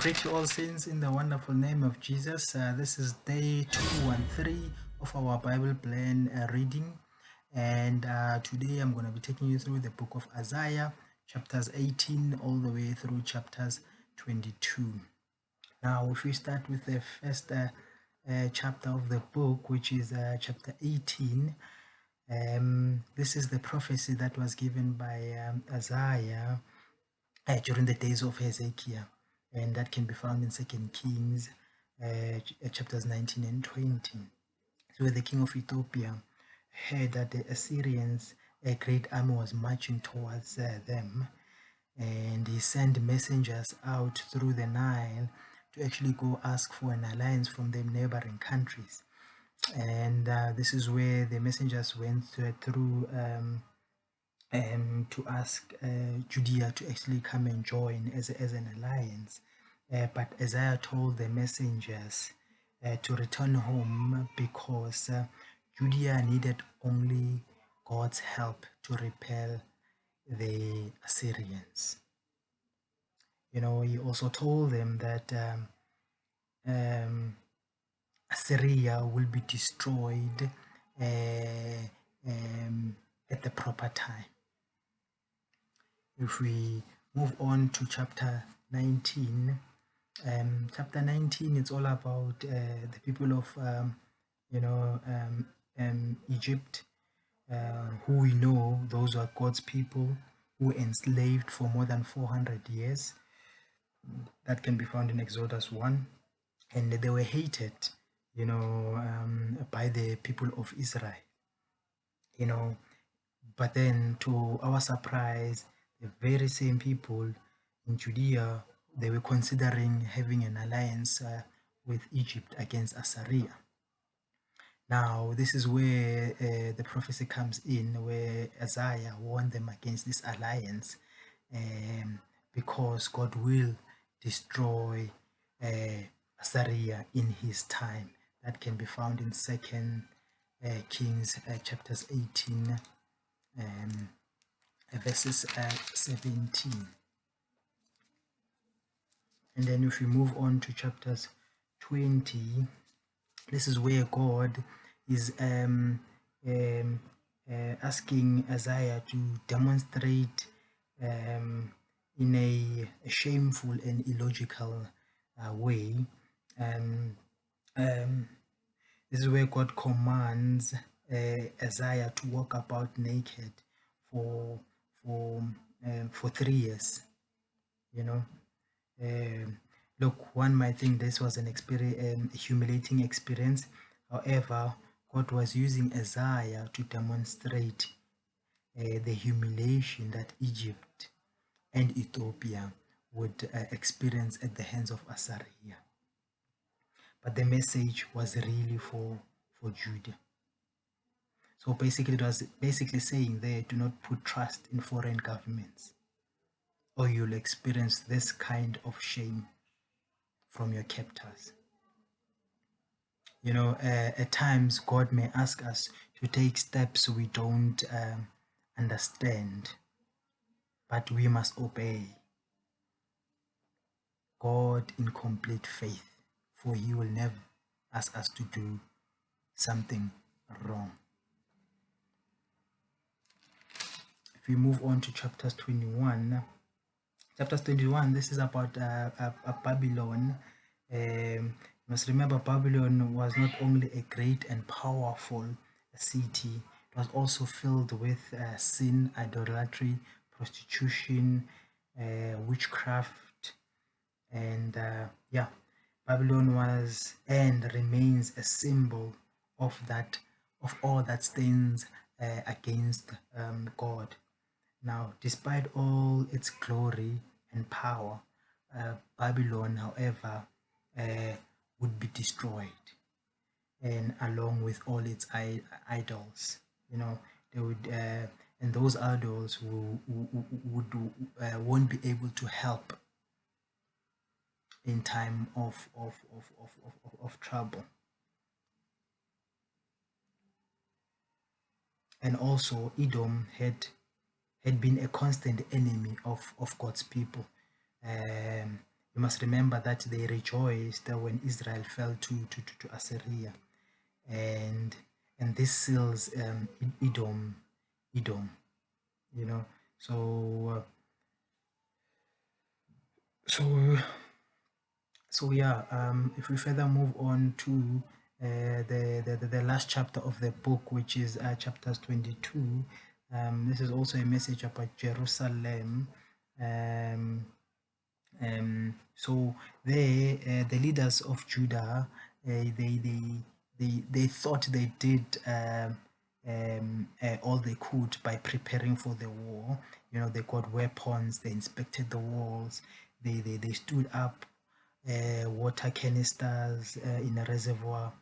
greet you all saints in the wonderful name of Jesus. This is day 213 of our Bible plan reading, and today I'm going to be taking you through the book of Isaiah, chapters 18 all the way through chapters 22. Now, if we start with the first chapter of the book, which is chapter 18, this is the prophecy that was given by Isaiah during the days of Hezekiah, and that can be found in 2 Kings chapters 19 and 20. So the king of Ethiopia heard that the Assyrians, a great army, was marching towards them, and he sent messengers out through the Nile to actually go ask for an alliance from the neighboring countries. And this is where the messengers went through to ask Judea to actually come and join as an alliance. But Isaiah told the messengers to return home because Judea needed only God's help to repel the Assyrians. You know, he also told them that Assyria will be destroyed at the proper time. If we move on to chapter 19, chapter 19, it's all about the people of Egypt, who we know those are God's people who were enslaved for more than 400 years. That can be found in Exodus 1, and they were hated, by the people of Israel, but then to our surprise, the very same people in Judea, they were considering having an alliance with Egypt against Assyria. Now, this is where the prophecy comes in, where Isaiah warned them against this alliance, because God will destroy Assyria in his time. That can be found in 2 Kings chapters 18, verses 17. And then if we move on to chapters 20, this is where God is asking Isaiah to demonstrate in a shameful and illogical way. This is where God commands Isaiah to walk about naked for 3 years. Look, one might think this was an humiliating experience. However, God was using Isaiah to demonstrate the humiliation that Egypt and Ethiopia would experience at the hands of Assyria. But the message was really for Judah. So basically, it was basically saying there, do not put trust in foreign governments, or you'll experience this kind of shame from your captors. At times God may ask us to take steps we don't understand, but we must obey God in complete faith, for he will never ask us to do something wrong. If we move on to chapters 21, this is about Babylon. You must remember, Babylon was not only a great and powerful city, it was also filled with sin, idolatry, prostitution, witchcraft, and Babylon was and remains a symbol of all that stands against God. Now, despite all its glory and power, Babylon, however, would be destroyed, and along with all its idols, they would, and those idols won't be able to help in time of trouble. And also, Edom had been a constant enemy of God's people. You must remember that they rejoiced when Israel fell to Assyria, and this seals Edom, you know. So yeah, if we further move on to the last chapter of the book, which is chapters 22, this is also a message about Jerusalem. So the leaders of Judah, they thought they did all they could by preparing for the war. You know, they got weapons, they inspected the walls, they stood up water canisters in a reservoir,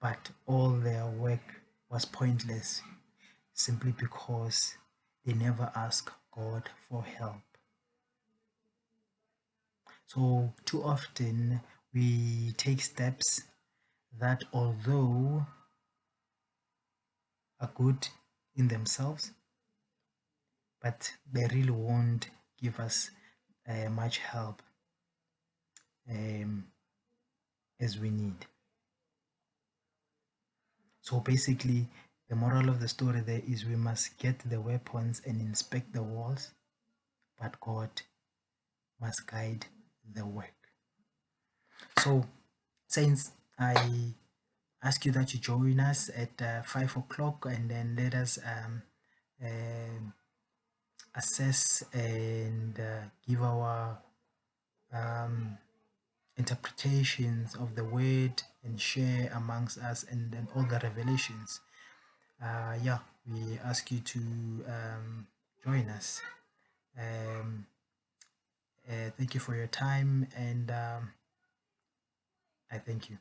but all their work was pointless simply because they never asked God for help. So too often we take steps that, although are good in themselves, but they really won't give us much help as we need. So basically, the moral of the story there is we must get the weapons and inspect the walls, but God must guide the work. So, saints, I ask you that you join us at 5 o'clock, and then let us assess and give our interpretations of the word and share amongst us, and then all the revelations. Yeah, we ask you to join us. Thank you for your time, and I thank you.